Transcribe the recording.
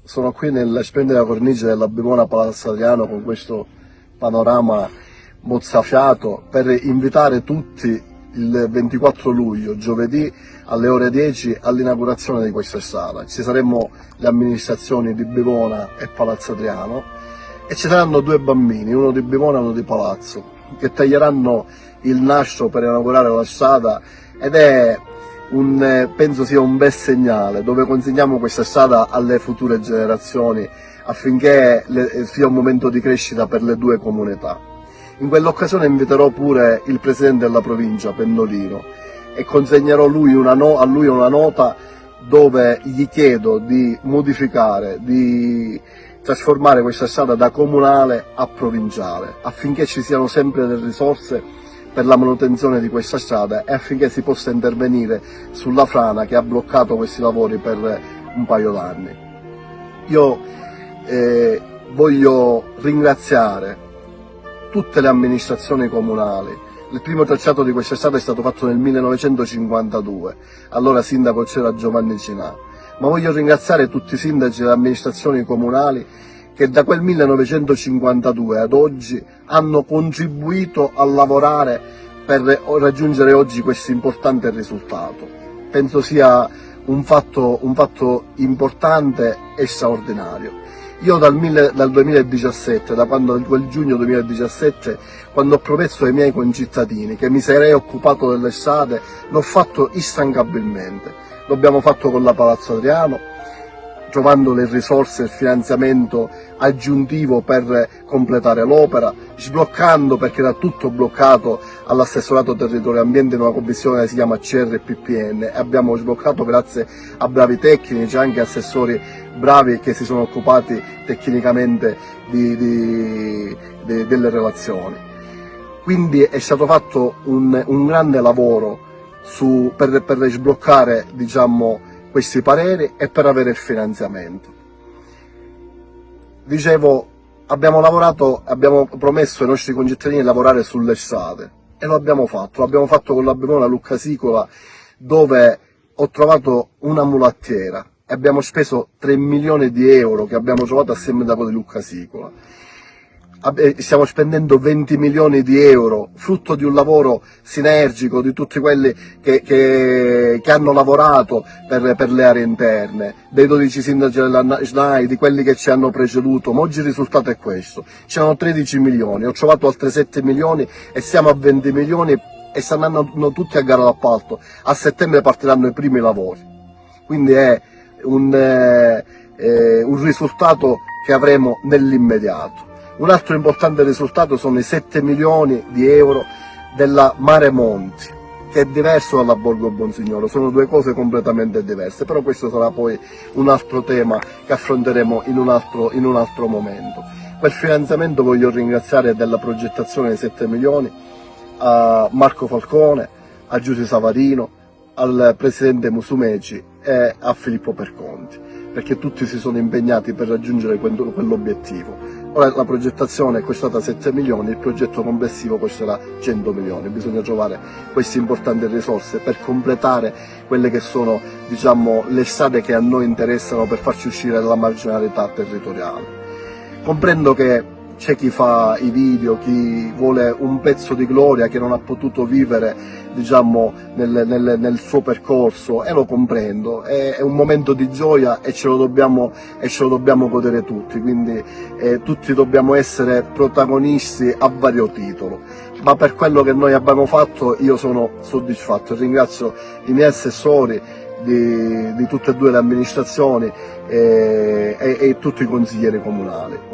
Sono qui nella splendida cornice della Bivona Palazzo Adriano con questo panorama mozzafiato per invitare tutti il 24 luglio, giovedì alle ore 10 all'inaugurazione di questa strada. Ci saremmo le amministrazioni di Bivona e Palazzo Adriano e ci saranno due bambini, uno di Bivona e uno di Palazzo, che taglieranno il nastro per inaugurare la strada ed è penso sia un bel segnale dove consegniamo questa strada alle future generazioni affinché sia un momento di crescita per le due comunità. In quell'occasione inviterò pure il presidente della provincia, Pendolino, e consegnerò a lui una nota dove gli chiedo di modificare, di trasformare questa strada da comunale a provinciale, affinché ci siano sempre le risorse per la manutenzione di questa strada e affinché si possa intervenire sulla frana che ha bloccato questi lavori per un paio d'anni. Io voglio ringraziare tutte le amministrazioni comunali. Il primo tracciato di questa strada è stato fatto nel 1952, allora sindaco c'era Giovanni Cinà, ma voglio ringraziare tutti i sindaci delle amministrazioni comunali che da quel 1952 ad oggi hanno contribuito a lavorare per raggiungere oggi questo importante risultato. Penso sia un fatto importante e straordinario. Io dal 2017, da quel giugno 2017, quando ho promesso ai miei concittadini che mi sarei occupato delle strade, l'ho fatto instancabilmente. L'abbiamo fatto con la Palazzo Adriano, trovando le risorse e il finanziamento aggiuntivo per completare l'opera, sbloccando, perché era tutto bloccato all'assessorato territorio ambiente in una commissione che si chiama CRPPN, e abbiamo sbloccato grazie a bravi tecnici, anche assessori bravi che si sono occupati tecnicamente delle relazioni. Quindi è stato fatto un grande lavoro per sbloccare, diciamo, questi pareri e per avere il finanziamento. Dicevo, abbiamo promesso ai nostri concittadini di lavorare sulle strade e lo abbiamo fatto con la Bivona Lucca Sicola, dove ho trovato una mulattiera e abbiamo speso 3 milioni di euro che abbiamo trovato assieme al Sindaco di Lucca Sicola. Stiamo spendendo 20 milioni di euro, frutto di un lavoro sinergico di tutti quelli che hanno lavorato per le aree interne, dei 12 sindaci della SNAI, di quelli che ci hanno preceduto, ma oggi il risultato è questo. C'erano 13 milioni, ho trovato altri 7 milioni e siamo a 20 milioni e stanno andando tutti a gara d'appalto. A settembre partiranno i primi lavori, quindi è un risultato che avremo nell'immediato. Un altro importante risultato sono i 7 milioni di euro della Mare Monti, che è diverso dalla Borgo Bonsignore, sono due cose completamente diverse, però questo sarà poi un altro tema che affronteremo in un altro momento. Per finanziamento voglio ringraziare della progettazione dei 7 milioni a Marco Falcone, a Giusy Savarino, al presidente Musumeci e a Filippo Perconti, perché tutti si sono impegnati per raggiungere quell'obiettivo. Ora la progettazione è costata 7 milioni, il progetto complessivo costerà 100 milioni, bisogna trovare queste importanti risorse per completare quelle che sono, diciamo, le strade che a noi interessano per farci uscire dalla marginalità territoriale. Comprendo che c'è chi fa i video, chi vuole un pezzo di gloria che non ha potuto vivere, diciamo, nel suo percorso, e lo comprendo, è un momento di gioia e ce lo dobbiamo godere tutti, quindi tutti dobbiamo essere protagonisti a vario titolo, ma per quello che noi abbiamo fatto io sono soddisfatto e ringrazio i miei assessori di tutte e due le amministrazioni e tutti i consiglieri comunali.